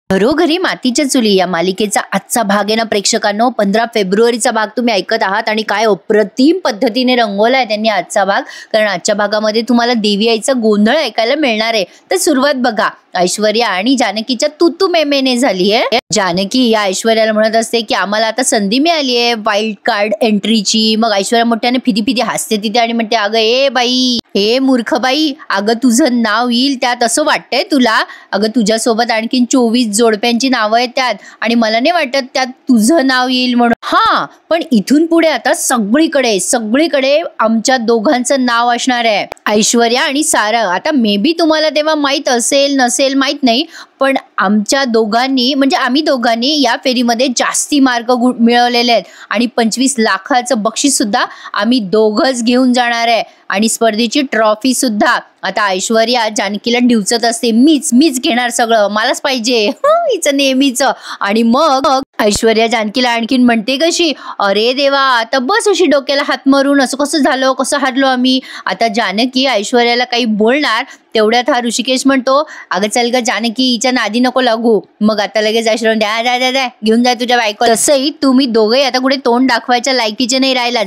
घरोघरी मातीच्या चुली या मालिकेचा आजचा भाग आहे ना प्रेक्षकांनो, 15 फेब्रुवारीचा भाग तुम्ही ऐकत आहात आणि काय अप्रतिम पद्धतीने रंगवलाय त्यांनी आजचा भाग. कारण आजच्या भागामध्ये तुम्हाला देवी आईचा गोंधळ ऐकायला मिळणार आहे. तर सुरुवात बघा, ऐश्वर्या आणि जानकीच्या तू मेमेने झाली आहे. जानकी या ऐश्वर्याला म्हणत असते की आम्हाला आता संधी मिळाली आहे वाईल्ड कार्ड एंट्रीची. मग ऐश्वर्या मोठ्याने फिदी हसते तिथे आणि म्हणते, अगं ए बाई, ए मूर्ख बाई, अगं तुझं नाव येईल त्यात असं वाटतंय तुला? अगं तुझ्यासोबत आणखीन 24 जोडप्यांची नावं आहेत त्यात आणि मला नाही वाटत त्यात तुझं नाव येईल म्हणून. हा, पण इथून पुढे आता सगळीकडे आमच्या दोघांचं नाव असणार आहे, ऐश्वर्या आणि सारंग. आता मे बी तुम्हाला तेव्हा माहित असेल नसेल माहित नाही, पण आमच्या दोघांनी म्हणजे आम्ही दोघांनी या फेरीमध्ये जास्ती मार्क मिळवलेले आहेत आणि 25 लाखाचं बक्षीस सुद्धा आम्ही दोघंच घेऊन जाणार आहे आणि स्पर्धेची ट्रॉफी सुद्धा. आता ऐश्वर्या जानकीला डिवचत असते, मीच घेणार सगळं, मलाच पाहिजे हिचं नेहमीचं. आणि मग ऐश्वर्या जानकीला आणखीन म्हणते कशी, अरे देवा आता बस अशी डोक्याला हात मारून, असं कसं झालं, कसं हारलो आम्ही. आता जानकी ऐश्वर्याला काही बोलणार तेवढ्यात हा ऋषिकेश म्हणतो, अगं चल ग जानकी, हिच्या नादी नको लागू. मग आता लगेच ऐश्वर्या द्या घेऊन जा तुझ्या बायको. तसंही तुम्ही दोघे आता कुठे तोंड दाखवायच्या लायकीचे नाही राहिला,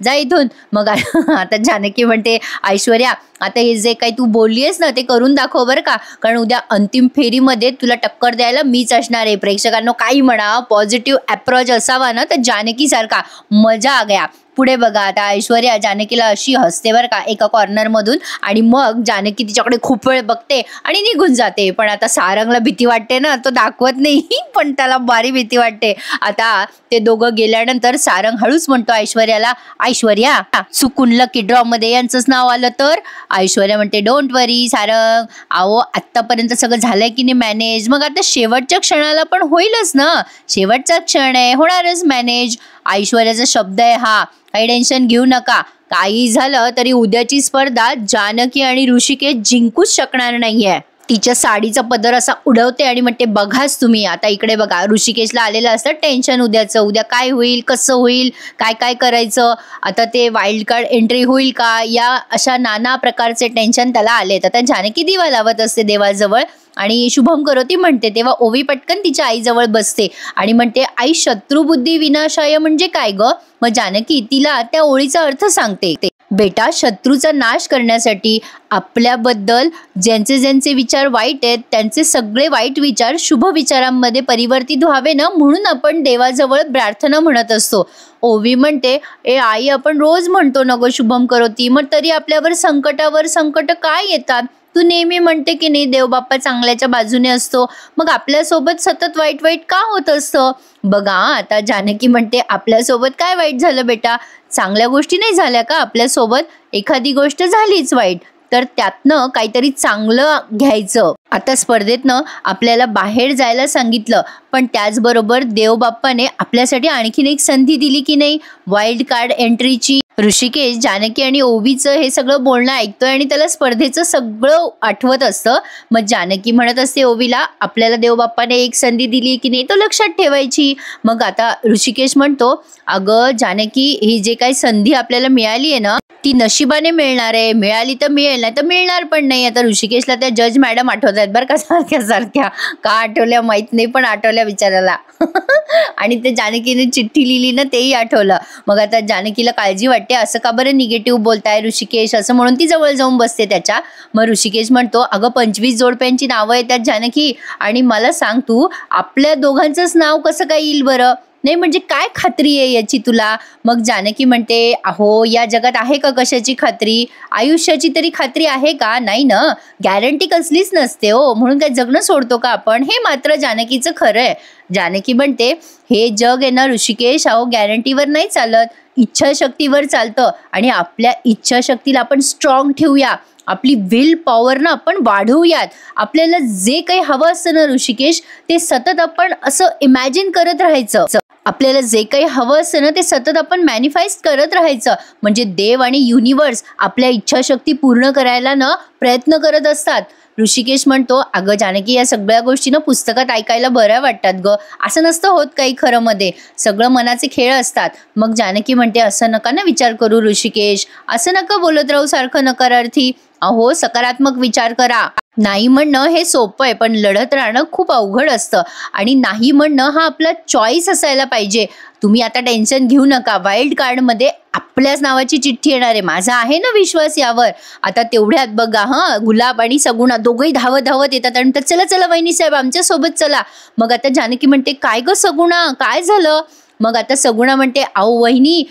जा इथून. मग आता जानकी म्हणते, ऐश्वर्या आता हे जे काही तू बोललीस ना ते करून दाखव बरं का, कारण उद्या अंतिम फेरीमध्ये तुला टक्कर द्यायला मीच असणार आहे. प्रेक्षकांनो काही म्हणा, पॉझिटिव्ह अप्रोच असावा ना तर जानकी सारखा. मजा आ गया. पुढे बघा, आता ऐश्वर्या जानकीला अशी हसते बरं का एका कॉर्नर मधून आणि मग जानकी तिच्याकडे खूप वेळ बघते आणि निघून जाते. पण आता सारंगला भीती वाटते ना, तो दाखवत नाही पण त्याला भारी भीती वाटते. आता ते दोघं गेल्यानंतर सारंग हळूच म्हणतो ऐश्वर्याला, ऐश्वर्या चुकून लकी ड्रॉ मध्ये यांचंच नाव आलं तर? ऐश्वर्या म्हणते, डोंट वरी सारंग, अहो आतापर्यंत सगळं झालंय की नाही मॅनेज, मग आता शेवटच्या क्षणाला पण होईलच ना, शेवटचा क्षण आहे, होणारच मॅनेज. ऐश्वर्याचा शब्द आहे हा, काही टेन्शन घेऊ नका. काही झालं तरी उद्याची स्पर्धा जानकी आणि ऋषिकेश जिंकूच शकणार नाहीये. तिच्या साडीचा पदर असा उडवते आणि म्हणते, बघाच तुम्ही. आता इकडे बघा, ऋषिकेशला आलेलं असतं टेन्शन उद्याचं, उद्या काय होईल, कसं होईल, काय करायचं, आता ते वाईल्ड कार्ड एंट्री होईल का, या अशा नाना प्रकारचे टेन्शन त्याला आले. तर जानकी दिवा लावत असते देवाजवळ आणि शुभम करोती म्हणते. तेव्हा ओवी पटकन तिच्या आईजवळ बसते आणि म्हणते, आई शत्रुबुद्धी विनाशाय म्हणजे काय ग? मग जानकी तिला त्या ओळीचा अर्थ सांगते. बेटा, शत्रूचा नाश करण्यासाठी आपल्याबद्दल ज्यांचे विचार वाईट आहेत त्यांचे सगळे वाईट विचार शुभ विचारांमध्ये परिवर्तित व्हावे ना, म्हणून आपण देवाजवळ प्रार्थना म्हणत असतो. ओवी म्हणते, ए आई आपण रोज म्हणतो ना ग शुभम करोती, मग तरी आपल्यावर संकटावर संकट काय येतात? तू नेहमी म्हणते की नाही देव बाप्पा चांगल्याच्या बाजूने असतो, मग आपल्यासोबत सतत वाईट का होत असतं? बघा आता जानकी म्हणते, आपल्यासोबत काय वाईट झालं बेटा? चांगल्या गोष्टी नाही झाल्या का आपल्यासोबत? एखादी गोष्ट झालीच वाईट तर त्यातनं काहीतरी चांगलं घ्यायचं. आता स्पर्धेतनं आपल्याला बाहेर जायला सांगितलं, पण त्याचबरोबर देवबाप्पाने आपल्यासाठी आणखीन एक संधी दिली की नाही वाईल्ड कार्ड एंट्रीची. ऋषिकेश जानकी आणि ओवीचं हे सगळं बोलणं ऐकतोय आणि त्याला स्पर्धेचं सगळं आठवत असतं. मग जानकी म्हणत असते ओवीला, आपल्याला देवबाप्पाने एक संधी दिली की नाही तो लक्षात ठेवायची. मग आता ऋषिकेश म्हणतो, अगं जानकी, ही जे काही संधी आपल्याला मिळाली आहे ना ती नशिबाने मिळणार आहे, मिळाली तर मिळेल, नाही तर मिळणार पण नाही. आता ऋषिकेशला त्या जज मॅडम आठवत आहेत बरं का, सारख्या का आठवल्या माहित नाही पण आठवल्या बिचाराला आणि ते जानकीने चिठ्ठी लिहिली ना तेही आठवलं. मग आता जानकीला काळजी वाटते, असं का बरं निगेटिव्ह बोलताय ऋषिकेश, असं म्हणून ती जवळ जाऊन बसते त्याच्या. मग ऋषिकेश म्हणतो, अगं 25 जोडप्यांची नावं येतात जानकी, आणि मला सांग तू आपल्या दोघांचंच नाव कसं काय येईल बरं? नाही म्हणजे काय खात्री आहे याची तुला? मग जानकी म्हणते, अहो या जगात आहे का कशाची खात्री? आयुष्याची तरी खात्री आहे का? नाही ना, गॅरंटी कसलीच नसते हो, म्हणून काय जगणं सोडतो का आपण? हे मात्र जानकीचं खरं आहे. जानकी म्हणते, हे जग आहे ना ऋषिकेश, अहो गॅरंटीवर नाही चालत, इच्छाशक्तीवर चालतं आणि आपल्या इच्छाशक्तीला आपण स्ट्रॉंग ठेवूया, आपली विल पॉवर ना आपण वाढवूयात. आपल्याला जे काही हवं असतं ना ऋषिकेश, ते सतत आपण असं इमॅजिन करत राहायचं. आपल्याला जे काही हवं असतं ना ते सतत आपण मॅनिफेस्ट करत राहायचं, म्हणजे देव आणि युनिवर्स आपल्या इच्छाशक्ती पूर्ण करायला ना प्रयत्न करत असतात. ऋषिकेश म्हणतो, अगं जानकी, या सगळ्या गोष्टी ना पुस्तकात ऐकायला बऱ्या वाटतात ग, असं नसतं होत काही खरं मध्ये, सगळं मनाचे खेळ असतात. मग जानकी म्हणते, असं नका ना विचार करू ऋषिकेश, असं नका बोलत राहू सारखं नकारार्थी. अहो सकारात्मक विचार करा. नाही म्हणणं हे सोपं आहे, पण लढत राहणं खूप अवघड असतं. आणि नाही म्हणणं हा आपला चॉईस असायला पाहिजे. तुम्ही आता टेन्शन घेऊ नका. वाईल्ड कार्डमध्ये आपल्याच नावाची चिठ्ठी येणार आहे. माझा आहे ना विश्वास यावर. आता तेवढ्यात बघा गुलाब आणि सगुणा दोघंही धावत धावत येतात आणि म्हणतात, चला चला वहिनी साहेब आमच्या सोबत चला. मग आता जानकी म्हणते, काय ग सगुणा, काय झालं? मग आता सगुणा म्हणते, अहो वहिनी,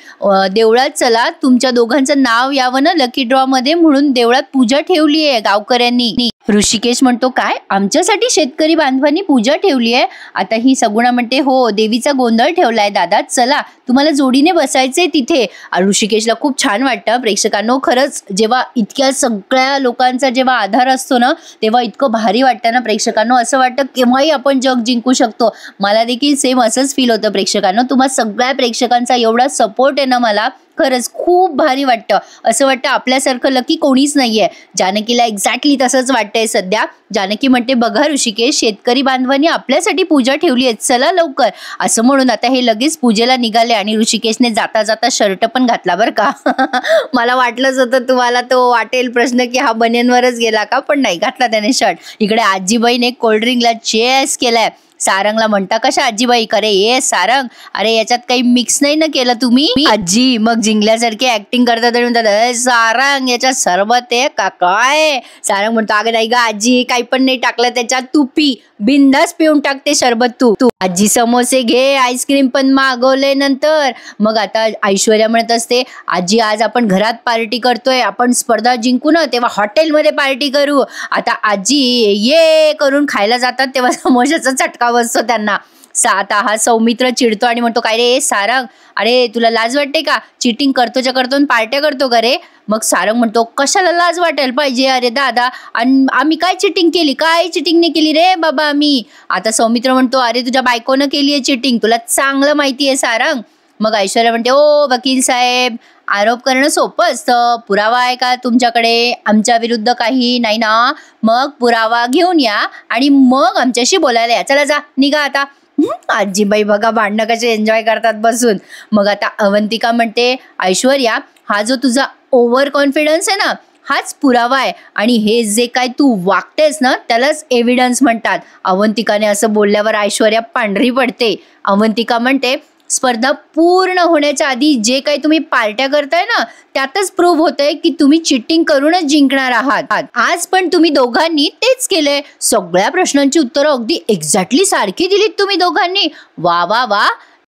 देवळात चला, तुमच्या दोघांचं नाव यावं ना लकी ड्रॉ मध्ये, म्हणून देवळात पूजा ठेवली आहे गावकऱ्यांनी. ऋषिकेश म्हणतो, काय आमच्यासाठी शेतकरी बांधवांनी पूजा ठेवली आहे? आता ही सगुणा म्हणते, हो, देवीचा गोंधळ ठेवलाय दादा, चला तुम्हाला जोडीने बसायचंय तिथे. ऋषिकेशला खूप छान वाटतं. प्रेक्षकांनो, खरंच जेव्हा इतक्या सगळ्या लोकांचा जेव्हा आधार असतो ना, तेव्हा इतकं भारी वाटतं ना प्रेक्षकांनो. असं वाटतं केव्हाही आपण जग जिंकू शकतो. मला देखील सेम असंच फील होतं प्रेक्षकांनो. तुम्हा सगळ्या प्रेक्षकांचा एवढा सपोर्ट आहे ना, मला खरंच खूप भारी वाटतं. असं वाटतं आपल्यासारखं लकी कोणीच नाहीये. जानकीला एक्झॅक्टली तसंच वाटतंय सध्या. जानकी म्हणते, बघा ऋषिकेश, शेतकरी बांधवांनी आपल्यासाठी पूजा ठेवली आहे, चला लवकर. असं म्हणून आता हे लगेच पूजेला निघाले आणि ऋषिकेशने जाता जाता शर्ट पण घातला बरं का. मला वाटलंच होतं तुम्हाला तो वाटेल प्रश्न की हा बनियनवरच गेला का, पण नाही, घातला त्याने शर्ट. इकडे आजीबाईने कोल्ड्रिंकला चेस केलाय. सारंगला म्हणता, कशा आजीबाई? करे ये सारंग, अरे याच्यात काही मिक्स नाही ना केलं तुम्ही? आजी मग जिंकल्यासारखी ऍक्टिंग करतात आणि म्हणतात, सारंग याच्यात सरबत आहे का काय? सारंग म्हणतो, अगं नाही ग आजी, काही पण नाही टाकलं त्याच्यात, तू पी, बिंदास पिऊन टाकते सरबत तू. आजी समोसे घे, आईस्क्रीम पण मागवले नंतर. मग आता ऐश्वर्या म्हणत असते, आजी आज आपण घरात पार्टी करतोय, आपण स्पर्धा जिंकू ना तेव्हा हॉटेलमध्ये पार्टी करू. आता आजी ये करून खायला जातात तेव्हा समोशाचा चटका बसतो त्यांना. आता हा सौमित्र चिडतो आणि म्हणतो, काय रे सारंग, अरे तुला लाज वाटते का? चिटिंग करतोच्या करतो पार्ट्या करतो का रे? मग सारंग म्हणतो, कशाला लाज वाटायला पाहिजे अरे दादा, आणि आम्ही काय चिटिंग केली? काय चिटिंग नाही केली रे बाबा आम्ही. आता सौमित्र म्हणतो, अरे तुझ्या बायकोनं केली आहे चिटिंग, तुला चांगलं माहिती आहे सारंग. मग ऐश्वर्या म्हणते, ओ वकील साहेब, आरोप करणं सोपं असतं, पुरावा आहे का तुमच्याकडे आमच्या विरुद्ध? काही नाही ना, मग पुरावा घेऊन या आणि मग आमच्याशी बोलायला या. चला जा, निघा आता. आजीबाई बघा भांडणं कसे एन्जॉय करतात बसून. मग आता अवंतिका म्हणते, ऐश्वर्या, हा जो तुझा ओव्हर कॉन्फिडन्स आहे ना, हाच पुरावा आहे आणि हे जे काय तू वागतेस ना त्यालाच एव्हिडन्स म्हणतात. अवंतिकाने असं बोलल्यावर ऐश्वर्या पांढरी पडते. अवंतिका म्हणते, स्पर्धा पूर्ण होण्याच्या आधी जे काही तुम्ही पार्ट्या करताय ना, त्यातच प्रूव्ह होतंय की तुम्ही चिटिंग करूनच जिंकणार आहात. आज पण तुम्ही दोघांनी तेच केलंय. सगळ्या प्रश्नांची उत्तरं अगदी एक्झॅक्टली सारखी दिलीत तुम्ही दोघांनी. वा वा वा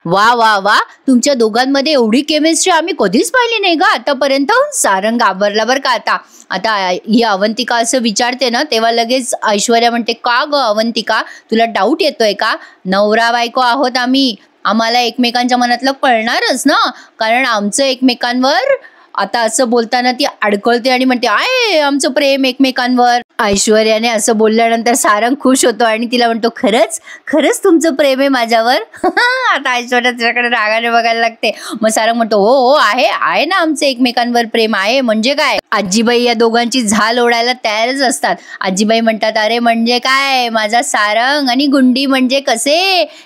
वा वा वा, तुमच्या दोघांमध्ये एवढी केमिस्ट्री आम्ही कधीच पाहिली नाही का आतापर्यंत. सारंग घाबरला बरं का. आता ही अवंतिका असं विचारते ना, तेव्हा लगेच ऐश्वर्या म्हणते, का ग अवंतिका, तुला डाऊट येतोय का? नवरा बायको आहोत आम्ही, आम्हाला एकमेकांच्या मनातलं कळणारच ना, कारण आमचं एकमेकांवर. आता असं बोलताना ती अडकळते आणि म्हणते, आहे आमचं प्रेम एकमेकांवर. ऐश्वर्याने असं बोलल्यानंतर सारंग खुश होतो आणि तिला म्हणतो, खरंच खरंच तुमचं प्रेम आहे माझ्यावर? आता ऐश्वर्या तिच्याकडे रागाने बघायला लागते. मग सारंग म्हणतो, हो हो आहे ना, आमचं एकमेकांवर प्रेम आहे. म्हणजे काय? आजीबाई या दोघांची झाल ओढायला तयारच असतात. आजीबाई म्हणतात, अरे म्हणजे काय, माझा सारंग आणि गुंडी म्हणजे कसे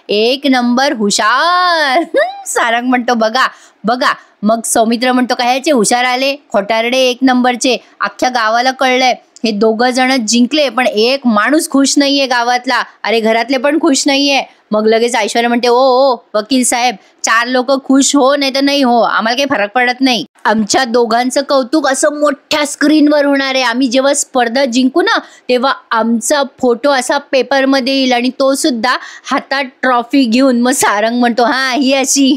एक नंबर हुशार. सारंग म्हणतो, बघा बघा. मग सौमित्र म्हणतो, काय ह्याचे हुशार आले, खोटारडे एक नंबरचे, अख्ख्या गावाला कळलंय हे दोघं जण जिंकले, पण एक माणूस खुश नाहीये गावातला, अरे घरातले पण खुश नाहीये. मग लगेच ऐश्वर्या म्हणते, ओ वकील साहेब, 4 लोक खुश हो नाही तर नाही हो, आम्हाला काही फरक पडत नाही. आमच्या दोघांचं कौतुक असं मोठ्या स्क्रीनवर होणार आहे. आम्ही जेव्हा स्पर्धा जिंकू ना तेव्हा आमचा फोटो असा पेपरमध्ये येईल आणि तो सुद्धा हातात ट्रॉफी घेऊन. मग सारंग म्हणतो, हा ही अशी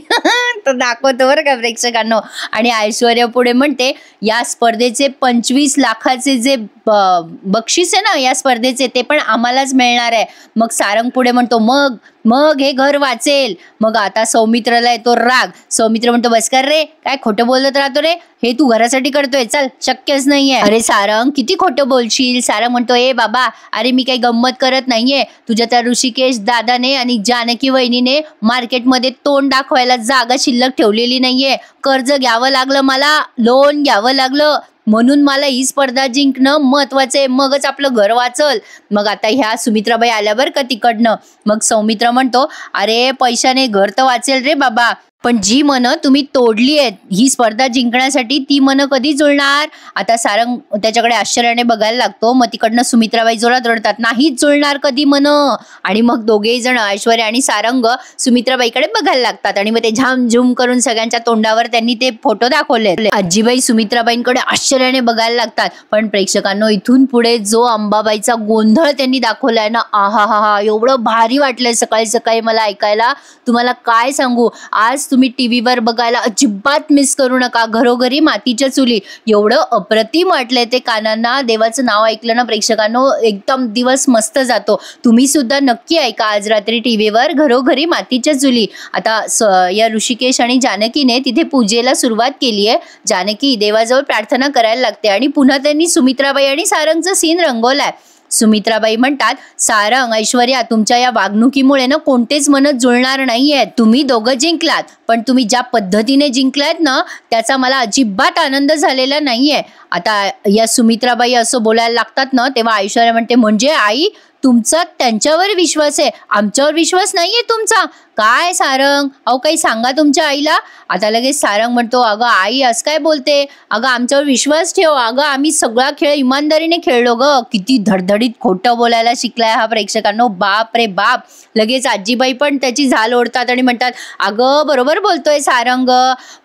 तो दाखवतो बरं का प्रेक्षकांनो. आणि ऐश्वर्या पुढे म्हणते, या स्पर्धेचे 25 लाखाचे जे बक्षीस आहे ना या स्पर्धेचे, ते पण आम्हालाच मिळणार आहे. मग सारंग पुढे म्हणतो, मग हे घर वाचेल. मग आता सौमित्रला येतो राग. सौमित्र म्हणतो, बस कर रे, काय खोटं बोलत राहतो रे, हे तू घरासाठी करतोय, चल शक्यच नाहीये. अरे सारंग, किती खोटं बोलशील? सारंग म्हणतो, ए बाबा, अरे मी काही गंमत करत नाहीये. तुझ्या त्या ऋषिकेश दादाने आणि जानकी वहिनीने मार्केटमध्ये तोंड दाखवायला जागा शिल्लक ठेवलेली नाहीये. कर्ज घ्यावं लागलं, मला लोन घ्यावं लागलं, म्हणून मला ही स्पर्धा जिंकणं महत्वाचं आहे, मगच आपलं घर वाचल. मग आता ह्या सुमित्राबाई आल्यावर का तिकडनं. मग सौमित्र म्हणतो, अरे पैशाने घर तर वाचेल रे बाबा, पण जी मनं तुम्ही तोडली आहेत ही स्पर्धा जिंकण्यासाठी, ती मनं कधी जुळणार? आता सारंग त्याच्याकडे आश्चर्याने बघायला लागतो. मग तिकडनं सुमित्राबाई जोरात रडतात, नाहीच जुळणार कधी मनं. आणि मग दोघेही जण ऐश्वर्या आणि सारंग सुमित्राबाईकडे बघायला लागतात आणि मग ते झामझूम करून सगळ्यांच्या तोंडावर त्यांनी ते फोटो दाखवले. आजीबाई सुमित्राबाईंकडे आश्चर्याने बघायला लागतात. पण प्रेक्षकांनो, इथून पुढे जो अंबाबाईचा गोंधळ त्यांनी दाखवलाय ना, आहा हा हा, एवढं भारी वाटलंय सकाळी सकाळी मला ऐकायला. तुम्हाला काय सांगू, आज तुम्ही टीव्हीवर बघायला अजिबात मिस करू नका. घरोघरी मातीच्या चुली, एवढं अप्रतिम वाटलंय ते कानांना. देवाचं नाव ऐकलं ना प्रेक्षकांनो, एकदम दिवस मस्त जातो. तुम्ही सुद्धा नक्की ऐका आज रात्री टीव्हीवर घरोघरी मातीच्या चुली. आता या ऋषिकेश आणि जानकीने तिथे पूजेला सुरुवात केली आहे. जानकी देवाजवळ प्रार्थना करायला लागते आणि पुन्हा त्यांनी सुमित्राबाई आणि सारंगचा सीन रंगवलाय. सुमित्राबाई म्हणतात, सारंग, ऐश्वर्या, तुमच्या या वागणुकीमुळे ना कोणतेच मन जुळणार नाहीयेत. तुम्ही दोघं जिंकलात, पण तुम्ही ज्या पद्धतीने जिंकलात ना त्याचा मला अजिबात आनंद झालेला नाहीये. आता या सुमित्राबाई असं बोलायला लागतात ना, तेव्हा ऐश्वर्या म्हणते, म्हणजे आई, तुमचा त्यांच्यावर विश्वास आहे, आमच्यावर विश्वास नाहीये तुमचा? काय सारंग, अहो काही सांगा तुमच्या आईला. आता लगेच सारंग म्हणतो, अगं आई असं काय बोलते, अगं आमच्यावर विश्वास ठेव, अगं आम्ही सगळा खेळ इमानदारीने खेळलो ग. किती धडधडीत खोटं बोलायला शिकलाय हा प्रेक्षकांनो, बाप रे बाप. लगेच आजीबाई पण त्याची झाल ओढतात आणि म्हणतात, अगं बरोबर बोलतोय सारंग.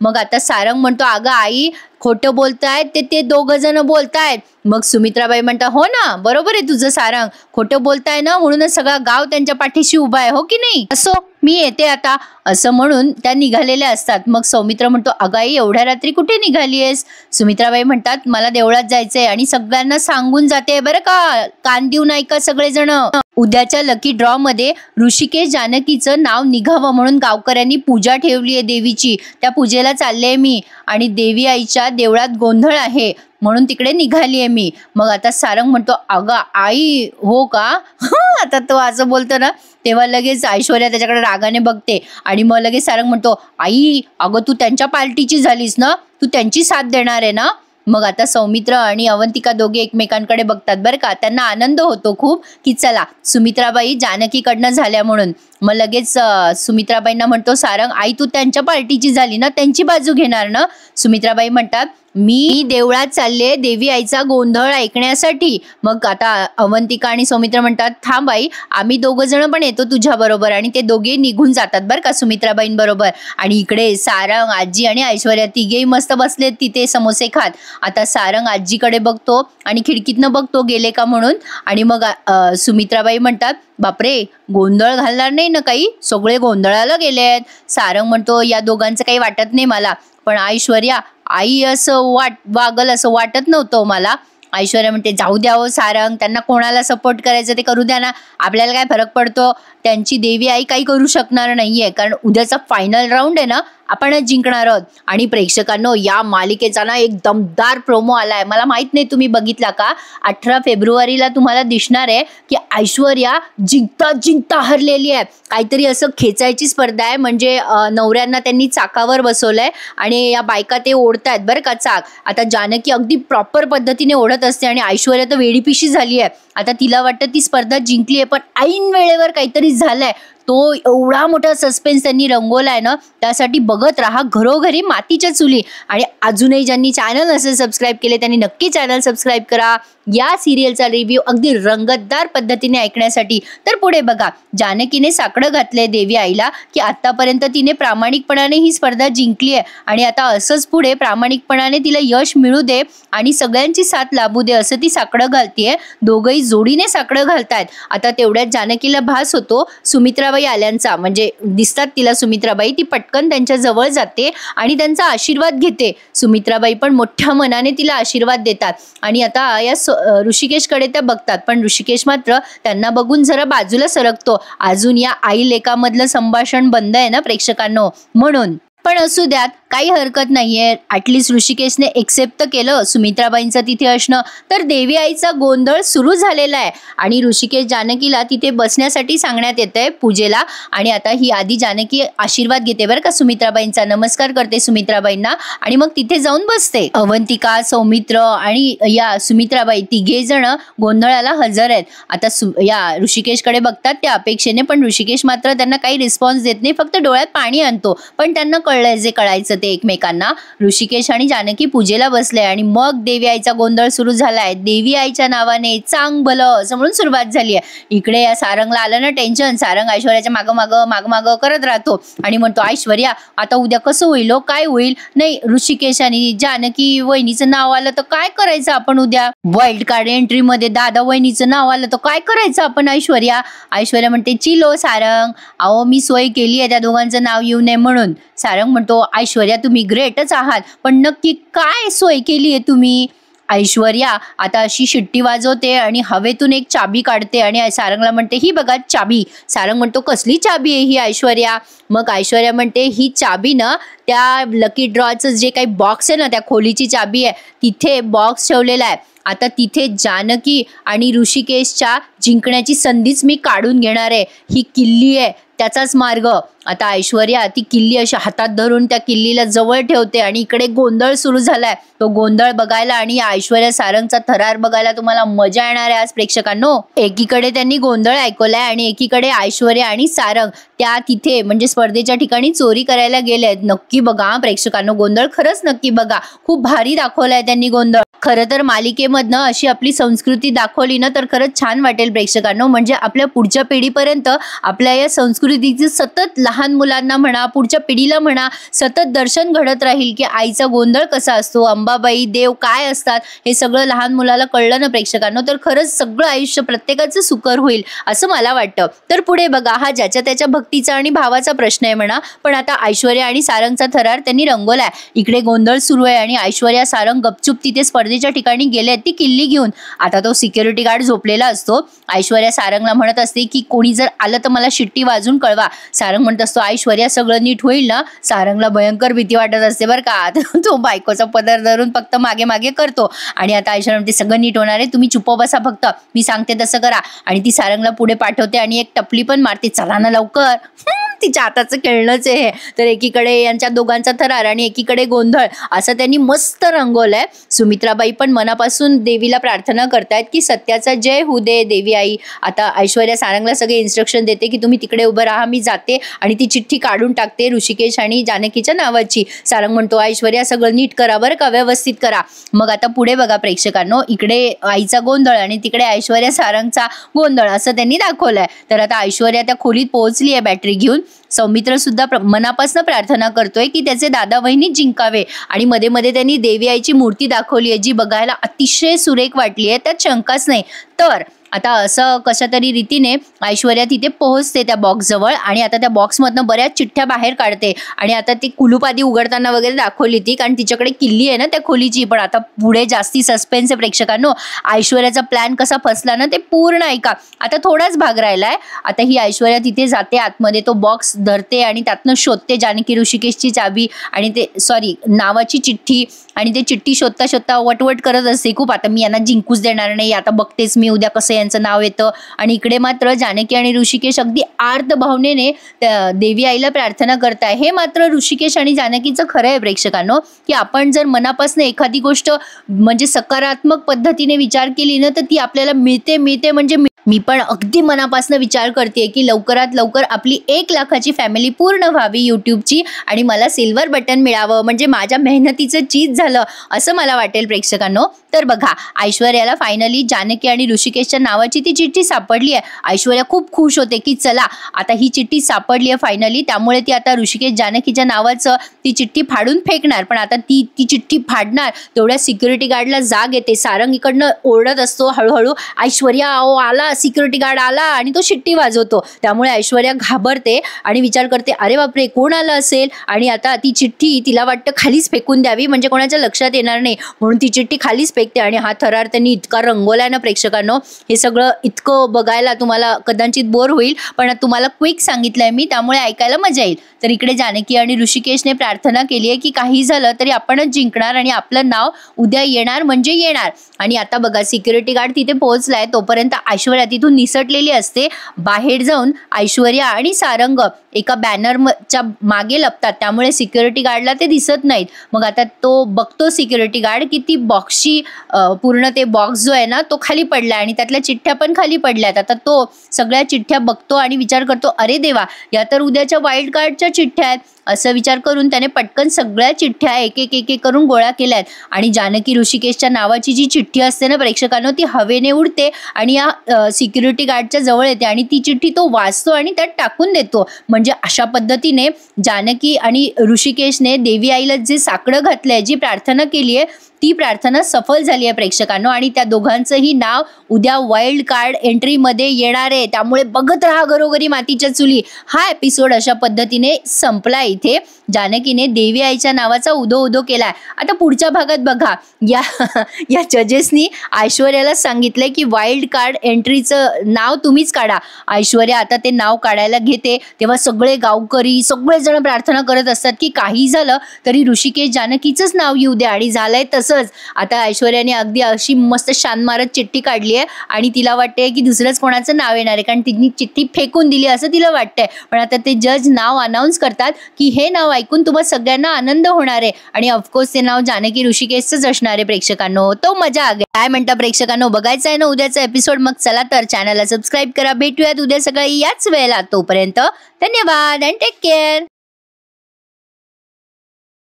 मग आता सारंग म्हणतो, अगं आई, खोटं बोलतायत ते दोघं जण बोलतायत. मग सुमित्राबाई म्हणतात, हो ना, बरोबर आहे तुझं सारंग, खोटं बोलताय ना, म्हणूनच सगळा गाव त्यांच्या पाठीशी उभा आहे, हो की नाही? असो, मी येते आता, असं म्हणून त्या निघालेल्या असतात. मग सौमित्र म्हणतो, अगाई, एवढ्या रात्री कुठे निघालीयस? सुमित्राबाई म्हणतात, मला देवळात जायचंय आणि सगळ्यांना सांगून जाते बरं का, कान देऊन ऐका सगळेजण. उद्याच्या लकी ड्रॉ मध्ये ऋषिकेश जानकीचं नाव निघावं म्हणून गावकऱ्यांनी पूजा ठेवली आहे देवीची. त्या पूजेला चालले मी आणि देवी आईच्या देवळात गोंधळ आहे म्हणून तिकडे निघाली आहे मी. मग आता सारंग म्हणतो, अगं आई, हो का? आता तो असं बोलतो ना, तेव्हा लगेच ऐश्वर्या त्याच्याकडे रागाने बघते आणि मग लगेच सारंग म्हणतो, आई, अगं तू त्यांच्या पार्टीची झालीस ना, तू त्यांची साथ देणार आहे ना? मग आता सौमित्र आणि अवंतिका दोघे एकमेकांकडे बघतात बरं का. त्यांना आनंद होतो खूप की चला सुमित्राबाई जानकीकडनं झाल्या म्हणून. मग लगेच सुमित्राबाईंना म्हणतो सारंग, आई तू त्यांच्या पार्टीची झाली ना, त्यांची बाजू घेणार ना? सुमित्राबाई म्हणतात, मी देवळात चालले देवी आईचा गोंधळ ऐकण्यासाठी. मग आता अवंतिका आणि सौमित्र म्हणतात, थांब आई, आम्ही दोघं जण पण येतो तुझ्या बरोबर. आणि ते दोघे निघून जातात बरं का सुमित्राबाईंबरोबर. आणि इकडे सारंग, आजी आणि ऐश्वर्या तिघेही मस्त बसलेत तिथे समोसे खात. आता सारंग आजीकडे बघतो आणि खिडकीतनं बघतो गेले का म्हणून. आणि मग सुमित्राबाई म्हणतात, बापरे, गोंधळ घालणार नाही ना काही, सगळे गोंधळाला गेलेत. सारंग म्हणतो, या दोघांचं काही वाटत नाही मला, पण ऐश्वर्या, आई असं वागल असं वाटत नव्हतं मला. ऐश्वर्या म्हणते, जाऊ द्या हो सारंग, त्यांना कोणाला सपोर्ट करायचं ते करू द्या ना, आपल्याला काय फरक पडतो, त्यांची देवी आई काही करू शकणार नाहीये, कारण उद्याचा फायनल राऊंड आहे ना, आपणच जिंकणार आहोत. आणि प्रेक्षकांनो, या मालिकेचा ना एक दमदार प्रोमो आलाय, मला माहित नाही तुम्ही बघितला का. 18 फेब्रुवारीला तुम्हाला दिसणार आहे की ऐश्वर्या जिंकता जिंकता हरलेली आहे. काहीतरी असं खेचायची स्पर्धा आहे, म्हणजे नवऱ्यांना त्यांनी चाकावर बसवलंय आणि या बायका ते ओढतायत बरं का चाक. आता जानकी अगदी प्रॉपर पद्धतीने ओढत असते आणि ऐश्वर्या तर वेडीपिशी झाली आहे. आता तिला वाटतं ती स्पर्धा जिंकली आहे, पण ऐन वेळेवर काहीतरी झालंय. तो एवढा मोठा सस्पेन्स त्यांनी रंगवलाय ना, त्यासाठी बघत राहा घरोघरी मातीच्या चुली. आणि अजूनही ज्यांनी चॅनल नसेल सबस्क्राईब केले त्यांनी नक्की चॅनल सबस्क्राईब करा. या सिरियलचा रिव्ह्यू अगदी रंगतदार पद्धतीने ऐकण्यासाठी. तर पुढे बघा, जानकीने साकडं घातलंय देवी आईला की आतापर्यंत तिने प्रामाणिकपणाने ही स्पर्धा जिंकली आहे आणि आता असंच पुढे प्रामाणिकपणाने तिला यश मिळू दे आणि सगळ्यांची साथ लाभू दे असं ती साकडं घालतीये. दोघंही जोडीने साकडं घालतायत. आता तेवढ्यात जानकीला भास होतो सुमित्राबाई आल्यांचा, म्हणजे दिसतात तिला सुमित्राबाई. ती पटकन त्यांच्या जवळ जाते आणि त्यांचा आशीर्वाद घेते. सुमित्राबाई पण मोठ्या मनाने तिला आशीर्वाद देतात आणि आता या ऋषिकेशकडे त्या बघतात, पण ऋषिकेश मात्र त्यांना बघून जरा बाजूला सरकतो. अजून या आई लेकामधलं संभाषण बंद आहे ना प्रेक्षकांनो, म्हणून. पण असू द्यात, काही हरकत नाहीये, ॲटलिस्ट ऋषिकेशने एक्सेप्ट केलं सुमित्राबाईंचं तिथे असणं. तर देवी आईचा गोंधळ सुरू झालेला आहे आणि ऋषिकेश जानकीला तिथे बसण्यासाठी सांगण्यात येतंय पूजेला. आणि आता ही आधी जानकी आशीर्वाद घेते बरं का सुमित्राबाईंचा, नमस्कार करते सुमित्राबाईंना आणि मग तिथे जाऊन बसते. अवंतिका, सौमित्र आणि या सुमित्राबाई तिघे जण गोंधळाला हजर आहेत. आता या ऋषिकेशकडे बघतात त्या अपेक्षेने, पण ऋषिकेश मात्र त्यांना काही रिस्पॉन्स देत नाही, फक्त डोळ्यात पाणी आणतो. पण त्यांना कळलंय जे कळायचं ते एकमेकांना. ऋषिकेश आणि जानकी पूजेला बसले आणि मग देवी आईचा गोंधळ सुरू झालाय. देवी आईच्या नावाने चांग भलं असं म्हणून सुरुवात झाली आहे. इकडे या सारंगला आलं ना टेन्शन. सारंग ऐश्वर्याच्या माग करत राहतो आणि म्हणतो, ऐश्वर्या आता उद्या कसं होईल, काय होईल. नाही, ऋषिकेश आणि जानकी वहिनीचं नाव आलं तर काय करायचं आपण उद्या. वाईल्ड कार्ड एंट्री मध्ये दादा वहिनीचं नाव आलं तर काय करायचं आपण. ऐश्वर्या म्हणते, चिलो सारंग, अहो मी सोय केली आहे त्या दोघांचं नाव येऊ नये म्हणून. सारंग म्हणतो, ऐश्वर्या तुम्ही ग्रेटच आहात, पण नक्की काय सोय केली आहे तुम्ही. ऐश्वर्या आता अशी शिट्टी वाजवते आणि हवेतून एक चाबी काढते आणि सारंगला म्हणते, ही बघा चाबी. सारंग म्हणतो, कसली चाबी आहे ही ऐश्वर्या. मग ऐश्वर्या म्हणते, ही चाबी ना त्या लकी ड्रॉचं जे काही बॉक्स आहे ना त्या खोलीची चाबी आहे, तिथे बॉक्स ठेवलेला आहे. आता तिथे जानकी आणि ऋषिकेशच्या जिंकण्याची संधीच मी काढून घेणार आहे. ही किल्ली आहे त्याचाच मार्ग. आता ऐश्वर्या ती किल्ली अशी हातात धरून त्या किल्लीला जवळ ठेवते आणि इकडे गोंधळ सुरू झालाय. तो गोंधळ बघायला आणि ऐश्वर्या सारंगचा थरार बघायला तुम्हाला मजा येणार आहे आज प्रेक्षकांनो. एकीकडे त्यांनी गोंधळ ऐकवलाय आणि एकीकडे ऐश्वर्या आणि सारंग त्या तिथे म्हणजे स्पर्धेच्या ठिकाणी चोरी करायला गेलेत. नक्की बघा प्रेक्षकांनो, गोंधळ खरंच नक्की बघा. खूप भारी दाखवलाय त्यांनी गोंधळ. खरं तर मालिकेमधनं अशी आपली संस्कृती दाखवली ना तर खरंच छान वाटेल प्रेक्षकांनो. म्हणजे आपल्या पुढच्या पिढीपर्यंत आपल्या या संस्कृतीचे सतत लहान मुलांना म्हणा, पुढच्या पिढीला म्हणा, सतत दर्शन घडत राहील की आईचा गोंधळ कसा असतो, अंबाबाई देव काय असतात, हे सगळं लहान मुलाला कळलं ना प्रेक्षकांनो तर खरंच सगळं आयुष्य प्रत्येकाचं सुकर होईल असं मला वाटतं. तर पुढे बघा, हा ज्याच्या त्याच्या भक्तीचा आणि भावाचा प्रश्न आहे म्हणा, पण आता ऐश्वर्या आणि सारंगचा थरार त्यांनी रंगवलाय. इकडे गोंधळ सुरू आहे आणि ऐश्वर्या सारंग गपचूप तिथे स्पर्धेच्या ठिकाणी गेले ती किल्ली घेऊन. आता तो सिक्युरिटी गार्ड झोपलेला असतो. ऐश्वर्या सारंगला म्हणत असते की कोणी जर आलं तर मला शिट्टी वाजून कळवा. सारंग म्हणत असतो, ऐश्वर्या सगळं नीट होईल ना. सारंगला भयंकर भीती वाटत असते बरं का. तो बायकोचा पदर धरून फक्त मागे मागे करतो आणि आता ऐश्वर्या म्हणते, सगळं नीट होणार आहे, तुम्ही चुप बसा, फक्त मी सांगते तसं करा. आणि ती सारंगला पुढे पाठवते आणि एक टपली पण मारते, चला ना लवकर. तिच्या हाताचं खेळणंच आहे हे. तर एकीकडे यांच्या दोघांचा थरार आणि एकीकडे गोंधळ असं त्यांनी मस्त रंगवलंय. सुमित्राबाई पण मनापासून देवीला प्रार्थना करतायत की सत्याचा जय होऊ दे देवी आई. आता ऐश्वर्या सारंगला सगळे इन्स्ट्रक्शन देते की तुम्ही तिकडे उभं राहा, मी जाते आणि ती चिठ्ठी काढून टाकते ऋषिकेश आणि जानकीच्या नावाची. सारंग म्हणतो, ऐश्वर्या सगळं नीट करा बरं का, व्यवस्थित करा. मग आता पुढे बघा प्रेक्षकांनो, इकडे आईचा गोंधळ आणि तिकडे ऐश्वर्या सारंगचा गोंधळ असं त्यांनी दाखवलंय. तर आता ऐश्वर्या त्या खोलीत पोहोचली आहे बॅटरी घेऊन. सौमित्र सुद्धा मनापासून प्रार्थना करतोय की त्याचे दादा वहिनी जिंकावे आणि मध्ये मध्ये त्यांनी देवी आईची मूर्ती दाखवली आहे जी बघायला अतिशय सुरेख वाटली आहे, त्यात शंकाच नाही. तर आता असं कशा तरी रीतीने ऐश्वर्या तिथे पोहोचते त्या बॉक्स जवळ आणि आता त्या बॉक्समधनं बऱ्याच चिठ्ठ्या बाहेर काढते आणि आता ती कुलूप आधी उघडताना वगैरे दाखवली ती, कारण तिच्याकडे किल्ली आहे ना त्या खोलीची. पण आता पुढे जास्ती सस्पेन्स आहे प्रेक्षकांनो. ऐश्वर्याचा प्लॅन कसा फसला ना ते पूर्ण ऐका. आता थोडाच भाग राहिलाय. आता ही ऐश्वर्या तिथे जाते आतमध्ये, तो बॉक्स धरते आणि त्यातनं शोधते जानकी ऋषिकेशची चाबी आणि ते नावाची चिठ्ठी आणि ते चिठ्ठी शोधता शोधता वटवट करत असते खूप. आता मी यांना जिंकूच देणार नाही, आता बघतेच मी उद्या कसं यांचं नाव येतं. आणि इकडे मात्र जानकी आणि ऋषिकेश अगदी आर्त भावनेने देवी आईला प्रार्थना करताय. हे मात्र ऋषिकेश आणि जानकीचं खरं आहे प्रेक्षकांनो, की आपण जर मनापासून एखादी गोष्ट म्हणजे सकारात्मक पद्धतीने विचार केली ना तर ती आपल्याला मिळते म्हणजे मी पण अगदी मनापासून विचार करते की लवकरात लवकर आपली 1 लाखाची फॅमिली पूर्ण व्हावी यूट्यूबची आणि मला सिल्वर बटन मिळावं, म्हणजे माझ्या मेहनतीचं चीज झालं असं मला वाटेल प्रेक्षकांनो. तर बघा, ऐश्वर्याला फायनली जानकी आणि ऋषिकेशच्या नावाची ती चिठ्ठी सापडली आहे. ऐश्वर्या खूप खुश होते की चला आता ही चिठ्ठी सापडली आहे फायनली, त्यामुळे ती आता ऋषिकेश जानकीच्या नावाचं ती चिठ्ठी फाडून फेकणार. पण आता ती चिठ्ठी फाडणार तेवढ्या सिक्युरिटी गार्डला जाग येते. सारंग इकडनं ओरडत असतो हळूहळू, ऐश्वर्या आओ आला, सिक्युरिटी गार्ड आला आणि तो शिट्टी वाजवतो. त्यामुळे ऐश्वर्या घाबरते आणि विचार करते, अरे बापरे कोण आलं असेल. आणि आता ती चिठ्ठी तिला वाटतं खालीच फेकून द्यावी म्हणजे कोणाच्या लक्षात येणार नाही, म्हणून ती चिठ्ठी खालीच फेकते. आणि हा थरार त्यांनी इतका रंगवलाय ना प्रेक्षकांनो, हे सगळं इतकं बघायला तुम्हाला कदाचित बोर होईल, पण तुम्हाला क्विक सांगितलंय मी, त्यामुळे ऐकायला मजा येईल. तर इकडे जानकी आणि ऋषिकेशने प्रार्थना केली आहे की काही झालं तरी आपणच जिंकणार आणि आपलं नाव उद्या येणार म्हणजे येणार. आणि आता बघा सिक्युरिटी गार्ड तिथे पोहोचलाय, तोपर्यंत ऐश्वर्या तिथून निसटलेली असते. बाहेर जाऊन ऐश्वर्या आणि सारंग एका बॅनरच्या मागे लपतात, त्यामुळे सिक्युरिटी गार्डला ते दिसत नाहीत. मग आता तो बघतो सिक्युरिटी गार्ड की ती बॉक्सची पूर्ण ते बॉक्स जो आहे ना तो खाली पडलाय आणि त्यातल्या चिठ्ठ्या पण खाली पडल्यात. आता तो सगळ्या चिठ्ठ्या बघतो आणि विचार करतो, अरे देवा, या तर उद्याच्या वाईल्ड कार्डच्या चिठ्ठ्या आहेत. असं विचार करून त्याने पटकन सगळ्या चिठ्ठ्या एक एक करून गोळा केल्यात आणि जानकी ऋषिकेशच्या नावाची जी चिठ्ठी असते ना प्रेक्षकांनो, ती हवेने उडते आणि या सिक्युरिटी गार्डच्या जवळ येते आणि ती चिठ्ठी तो वाचतो आणि त्यात टाकून देतो. म्हणजे अशा पद्धतीने जानकी आणि ऋषिकेशने देवी आईला जे साकडं घातलंय, जी प्रार्थना केली आहे, ती प्रार्थना सफल झाली आहे प्रेक्षकांनो. आणि त्या दोघांचंही नाव उद्या वाईल्ड कार्ड एंट्रीमध्ये येणार आहे. त्यामुळे बघत राहा घरोघरी मातीच्या चुली. हा एपिसोड अशा पद्धतीने संपला. इथे जानकीने देवी आईच्या नावाचा उदो केलाय. आता पुढच्या भागात बघा, या जजेसनी ऐश्वर्याला सांगितलंय की वाईल्ड कार्ड एंट्रीचं नाव तुम्हीच काढा. ऐश्वर्या आता ते नाव काढायला घेते, तेव्हा सगळे गावकरी सगळेजण प्रार्थना करत असतात की काही झालं तरी ऋषिकेश जानकीचंच नाव येऊ द्या. आणि झालंय तसंच. आता ऐश्वर्याने अगदी अशी मस्त शान मारत चिठ्ठी काढली आहे आणि तिला वाटतंय की दुसरंच कोणाचं नाव येणार आहे, कारण तिने चिठ्ठी फेकून दिली असं तिला वाटतंय. पण आता ते जज नाव अनाऊन्स करतात की हे नाव ऐकून तुम्हा सगळ्यांना आनंद होणार आहे आणि ऑफकोर्स ते नाव जानकी ऋषिकेशच असणार आहे प्रेक्षकांनो. तो मजा आ गई. काय म्हणता प्रेक्षकांनो, बघायचं आहे ना उद्याचा एपिसोड? मग चला तर चॅनलला सबस्क्राईब करा. भेटूयात उद्या सकाळी याच वेळेला. तोपर्यंत धन्यवाद अँड टेक केअर.